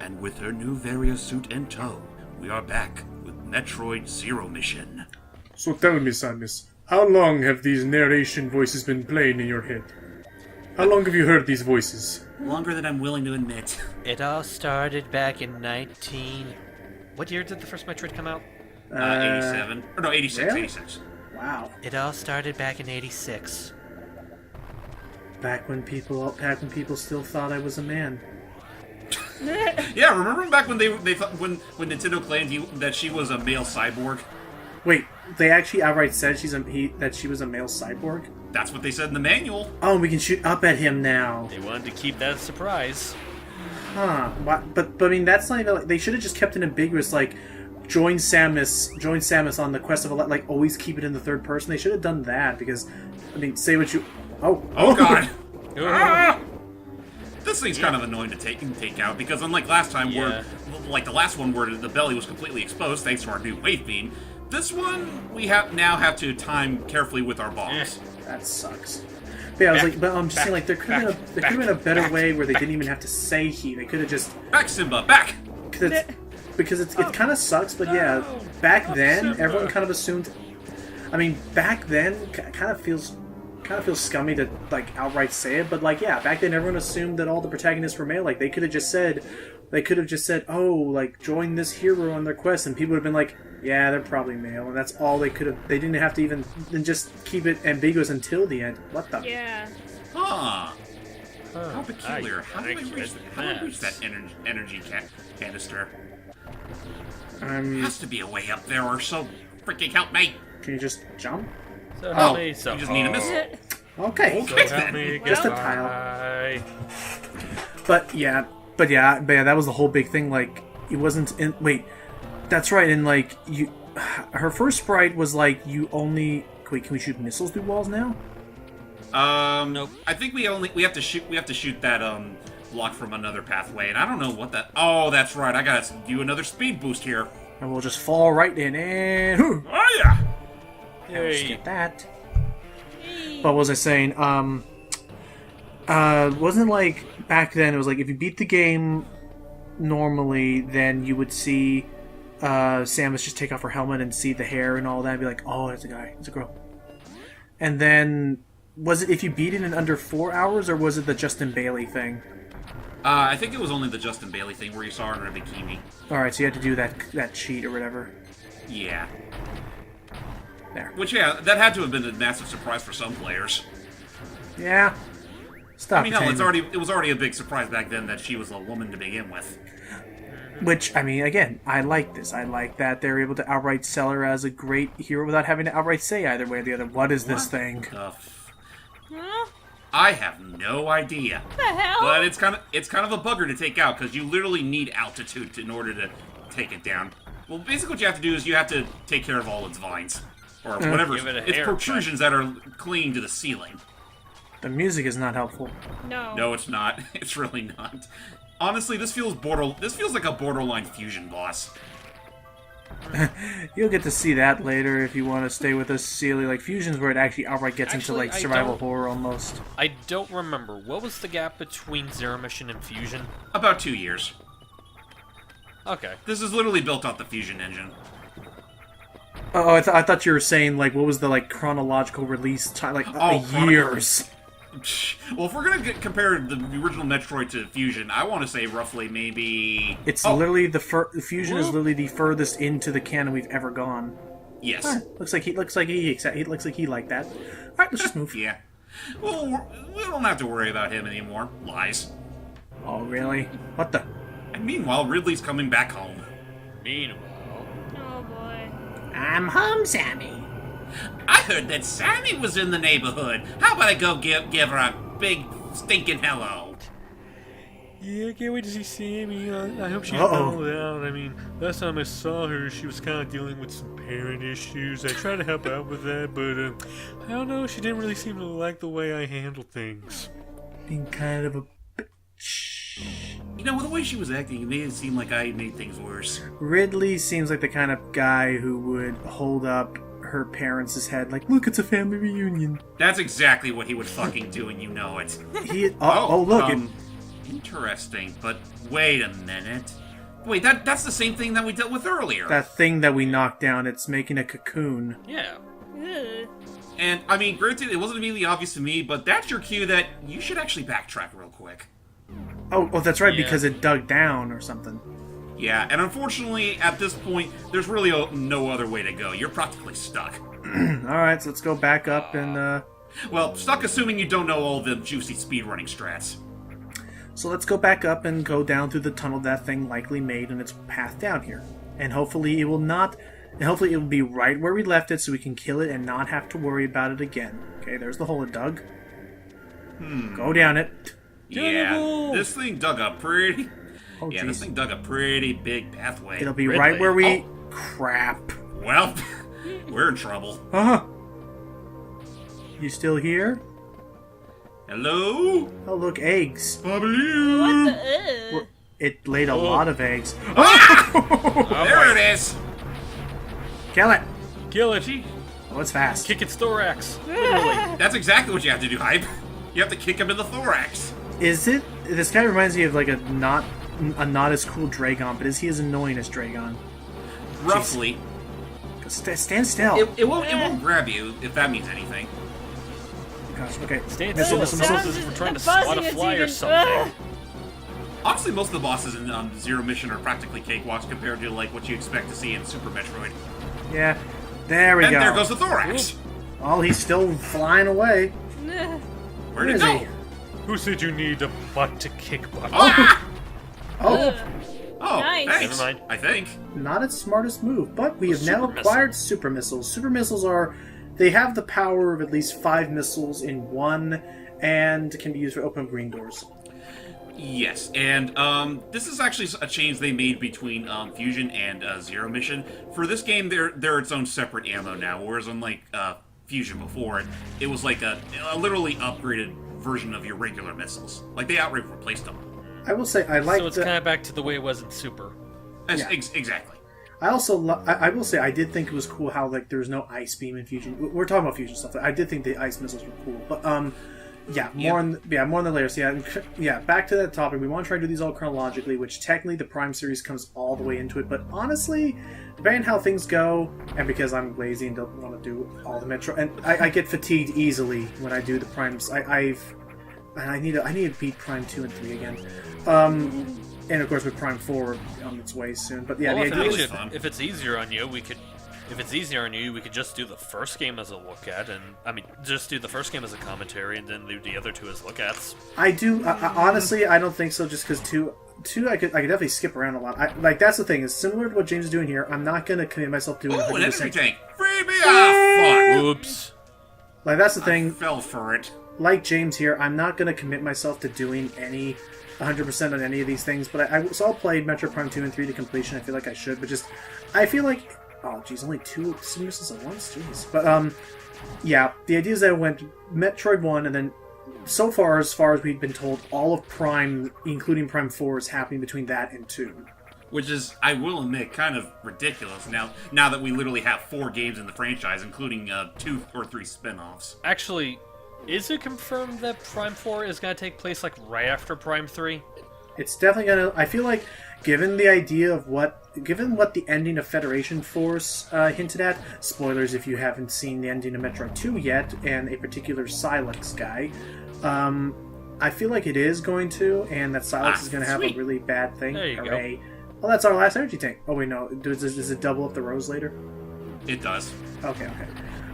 And with her new Varia suit in tow, we are back with Metroid Zero Mission. So tell me, Samus, how long have these narration voices been playing in your head? How long have you heard these voices? Longer than I'm willing to admit. It all started back in What year did the first Metroid come out? 87. Or no, 86, really? 86. Wow. It all started back in 86. Back when people still thought I was a man. Yeah, remember back when they thought when Nintendo claimed that she was a male cyborg? Wait, they actually outright said that she was a male cyborg? That's what they said in the manual. Oh, we can shoot up at him now. They wanted to keep that a surprise. Huh. But I mean, that's not even like, they should have just kept it ambiguous, like join Samus on the quest of like always keep it in the third person. They should have done that because, I mean, say what you. Oh God. Ah! This thing's kind of annoying to take out because unlike last time where, like the last one where the belly was completely exposed thanks to our new wave beam, this one we now have to time carefully with our bombs. That sucks. But yeah, I was like, but I'm just saying, like, there could have been a better way where they didn't even have to say he. They could have just back Simba, back. Because it kind of sucks. But yeah, back then everyone kind of assumed. I mean, back then kind of feels scummy to like outright say it. But like, yeah, back then everyone assumed that all the protagonists were male. Like they could have just said, oh, like join this hero on their quest, and people would have been like, yeah, they're probably male, and that's all they could have. They didn't have to even just keep it ambiguous until the end. What the? Yeah. Huh. How peculiar. How do I reach that energy canister? Has to be a way up there, or so freaking help me. Can you just jump? So help me, you just need a missile. Okay. Okay, so help me, just a tile. But yeah, that was the whole big thing. Like, it wasn't in. Wait, that's right. And like her first sprite was like you only. Wait, can we shoot missiles through walls now? Nope. I think we have to shoot that block from another pathway, and I don't know what that. Oh, that's right. I gotta do another speed boost here. And we'll just fall right in and. Oh yeah. Let's get that. What was I saying? Wasn't like back then? It was like if you beat the game normally, then you would see Samus just take off her helmet and see the hair and all that, and be like, "Oh, it's a guy, it's a girl." And then was it if you beat it in under 4 hours, or was it the Justin Bailey thing? I think it was only the Justin Bailey thing where you saw her in a bikini. All right, so you had to do that cheat or whatever. Yeah. There. Which, yeah, that had to have been a massive surprise for some players. Yeah. Stop. I mean, hell, it was already a big surprise back then that she was a woman to begin with. Which, I mean, again, I like this. I like that they're able to outright sell her as a great hero without having to outright say either way or the other, what is this thing? I have no idea. What the hell? But it's kind of a bugger to take out because you literally need altitude in order to take it down. Well, basically what you have to do is you have to take care of all its vines. Or whatever. It's protrusions that are clinging to the ceiling. The music is not helpful. No. No, it's not. It's really not. Honestly, this feels like a borderline fusion boss. You'll get to see that later if you want to stay with us, Sealy. Like, Fusion's where it actually outright gets into, like, survival horror almost. I don't remember. What was the gap between Zero Mission and Fusion? About 2 years. Okay. This is literally built off the Fusion engine. Oh, I thought you were saying, like, what was the, like, chronological release time? Like, years. Well, if we're going to compare the original Metroid to Fusion, I want to say roughly maybe... It's literally the Fusion is literally the furthest into the canon we've ever gone. Yes. Looks like he liked that. All right, let's just move. Yeah. Well, we don't have to worry about him anymore. Lies. Oh, really? What the? And meanwhile, Ridley's coming back home. Meanwhile... Oh boy. I'm home, Sammy. I heard that Sammy was in the neighborhood. How about I go give her a big stinking hello? Yeah, I can't wait to see Sammy. I hope she's settled out. I mean, last time I saw her, she was kind of dealing with some parent issues. I tried to help out with that, but I don't know. She didn't really seem to like the way I handled things. Being kind of a bitch. You know, the way she was acting, it made it seem like I made things worse. Ridley seems like the kind of guy who would hold up her parents' head like, look, it's a family reunion. That's exactly what he would fucking do, and you know it. Look, Interesting, but wait a minute. Wait, that's the same thing that we dealt with earlier. That thing that we knocked down, it's making a cocoon. Yeah. Ugh. And, I mean, granted, it wasn't immediately obvious to me, but that's your cue that you should actually backtrack real quick. Oh, that's right, Yeah. because it dug down or something. Yeah, and unfortunately, at this point, there's really no other way to go. You're practically stuck. Alright, so let's go back up and, Well, stuck assuming you don't know all the juicy speedrunning strats. So let's go back up and go down through the tunnel that thing likely made in its path down here. And hopefully it will not... And hopefully it will be right where we left it so we can kill it and not have to worry about it again. Okay, there's the hole it dug. Go down it. Yeah, this thing dug a pretty... Oh, Yeah, jeez. this thing dug a pretty big pathway. It'll be Ridley. right where we... Oh. Crap. Well, we're in trouble. Huh? You still here? Hello? Oh, look, eggs. What the? Ugh. It laid a lot of eggs. There it is! Kill it! Kill it. Oh, it's fast. Kick its thorax. Literally. That's exactly what you have to do, Hype. You have to kick him in the thorax. Is it... This guy reminds me of, like, a not as cool Dragon, but is he as annoying as Dragon? Roughly. Stand still. It won't grab you, if that means anything. Gosh, okay. Stand Missile, still. missile, Sounds missile. as if we're trying to Buzzing swat a is fly or even- something. Honestly, most of the bosses in Zero Mission are practically cakewalks compared to like what you expect to see in Super Metroid. Yeah. There we And go. there goes the thorax. Oh, he's still flying away. Ugh. Where'd Where it is go? he? Who said you need a butt to kick butt? Ah! Oh, Oh, Nice. thanks. Never mind. I think. not its smartest move, but we have now Super acquired super missiles. Super missiles are... They have the power of at least 5 missiles in one, and can be used for open green doors. Yes, and this is actually a change they made between Fusion and Zero Mission. For this game, they're its own separate ammo now, whereas unlike Fusion before, it was like a literally upgraded version of your regular missiles. Like they outright replaced them. I will say, I like So it's the... kind of back to the way it was in Super. Yeah. Exactly. I also, I will say, I did think it was cool how like there's no ice beam in Fusion. We're talking about Fusion stuff. I did think the ice missiles were cool, but more on the layers. Yeah. Back to that topic. We want to try to do these all chronologically, which technically the Prime series comes all the way into it. But honestly, depending on how things go, and because I'm lazy and don't want to do all the Metro, and I get fatigued easily when I do the Primes. I need to beat Prime 2 and 3 again. And of course with Prime 4 on its way soon. But yeah, Well, the idea was is... fun. if it's easier on you, we could. If it's easier on you, we could just do the first game as a look at, and I mean, just do the first game as a commentary, and then do the other two as look-ats. I do honestly, I don't think so. Just because two, I could definitely skip around a lot. Like that's the thing is similar to what James is doing here. I'm not gonna commit myself to doing Oh, an 100%. energy tank! Freebie! Ah, fuck! Oops. Like that's the I thing. fell for it. Like James here, I'm not gonna commit myself to doing any 100% on any of these things. But so I'll play Metroid Prime 2 and 3 to completion. I feel like I should, but just I feel like oh geez, only 2 missiles at once. Jeez. But yeah, the idea is that I went Metroid 1 and then. So far as we've been told, all of Prime, including Prime 4, is happening between that and 2. Which is, I will admit, kind of ridiculous now that we literally have 4 games in the franchise, including 2 or 3 spin-offs. Actually, is it confirmed that Prime 4 is going to take place like right after Prime 3? It's definitely gonna. I feel like, given the idea of given what the ending of Federation Force hinted at, spoilers if you haven't seen the ending of Metroid 2 yet, and a particular Silex guy, I feel like it is going to, and that Silex is going to have a really bad thing. There you go. Hooray. Well, that's our last energy tank. Oh wait, no. Does it double up the rows later? It does. Okay.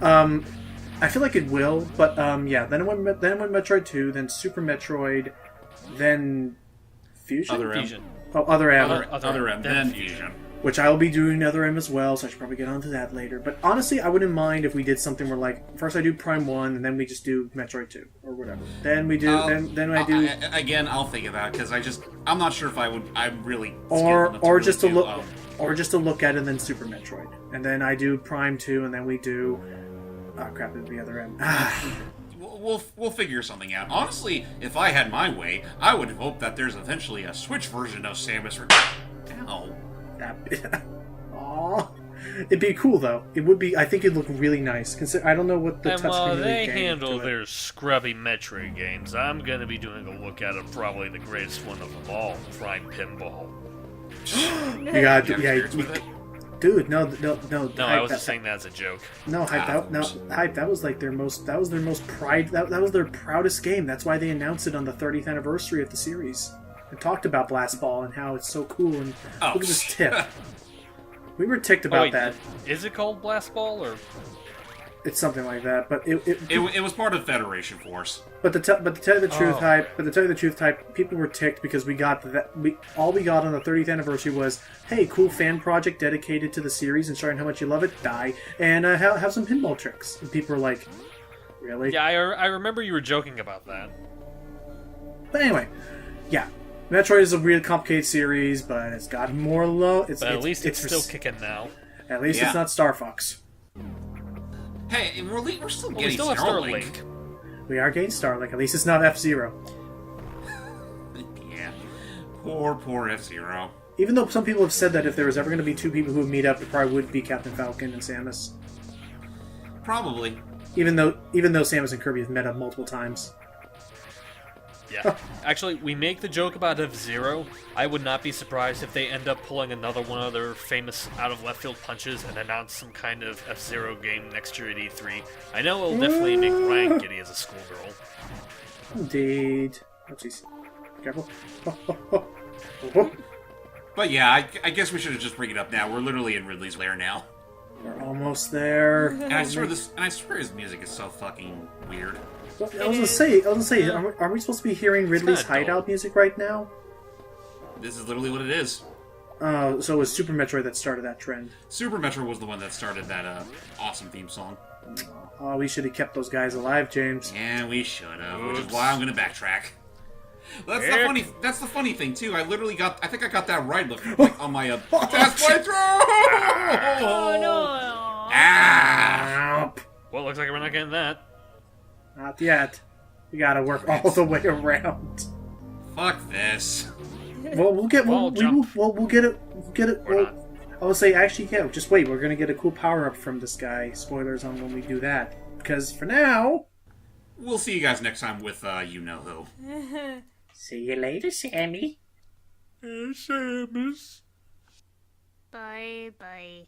I feel like it will, but yeah. Then it went Metroid 2, then Super Metroid, then Fusion. Other M. Fusion. Oh, Other M. Other M, then Fusion. Which I will be doing Other M as well, so I should probably get onto that later. But honestly, I wouldn't mind if we did something where, like, first I do Prime 1, and then we just do Metroid 2, or whatever. Then we do, then I do... Again, I'll think about it, because I'm not sure if I'm really Or skilled enough to just to really look... Or just to look at it, and then Super Metroid. And then I do Prime 2, and then we do... Oh, crap, it'd be Other M. We'll figure something out. Honestly, if I had my way, I would hope that there's eventually a Switch version of Samus. Ow. That... Aww. It'd be cool though. It would be. I think it'd look really nice. I don't know what the And while touchscreen they game handle to it. their scrubby Metroid games, I'm gonna be doing a look at probably the greatest one of them all, Prime Pinball. You got, You have yeah, experience with it? dude. No. No, I was just saying that as a joke. No, hype. Hype. That was like their most. That was their most pride. That was their proudest game. That's why they announced it on the 30th anniversary of the series and talked about Blast Ball and how it's so cool. And Oh, look at this tip. We were ticked about wait, that. Is it called Blast Ball or? It's something like that. But It was part of Federation Force. But to tell you the truth, Oh. hype. But to tell you the truth, hype. People were ticked because we got that. All we got on the 30th anniversary was, hey, cool fan project dedicated to the series and showing how much you love it. Die and have some pinball tricks. And people were like, really? Yeah, I remember you were joking about that. But anyway, yeah. Metroid is a really complicated series, but it's got more low. But at least it's still kicking now. At least Yeah. it's not Star Fox. Hey, we're still Well, we getting still have Starlink. Starlink. We are getting Starlink. At least it's not F-Zero. Yeah. Poor F-Zero. Even though some people have said that if there was ever going to be two people who would meet up, it probably would be Captain Falcon and Samus. Probably. Even though Samus and Kirby have met up multiple times. Yeah. Actually, we make the joke about F-Zero. I would not be surprised if they end up pulling another one of their famous out-of-left-field punches and announce some kind of F-Zero game next year at E3. I know it'll definitely make Ryan giddy as a schoolgirl. Indeed. Oh, jeez. Careful. But yeah, I guess we should just bring it up now. We're literally in Ridley's lair now. We're almost there. And I swear his music is so fucking weird. I was gonna say, are we supposed to be hearing Ridley's kinda dull. hideout music right now? This is literally what it is. So it was Super Metroid that started that trend. Super Metro was the one that started that awesome theme song. Oh, we should have kept those guys alive, James. Yeah, we should have, which is Oops. why I'm gonna backtrack. That's the funny thing too. I think I got that right like, on my test playthrough. Oh no! Ah! Nope. Well, looks like we're not getting that. Not yet. We gotta work all the way around. Fuck this. Well, we'll get Wall jump. we'll get it. We'll get it. Or not. I will say, actually, yeah. Just wait. We're gonna get a cool power up from this guy. Spoilers on when we do that. Because for now, We'll see you guys next time with you know who. see you later, Sammy. Samus. Bye bye.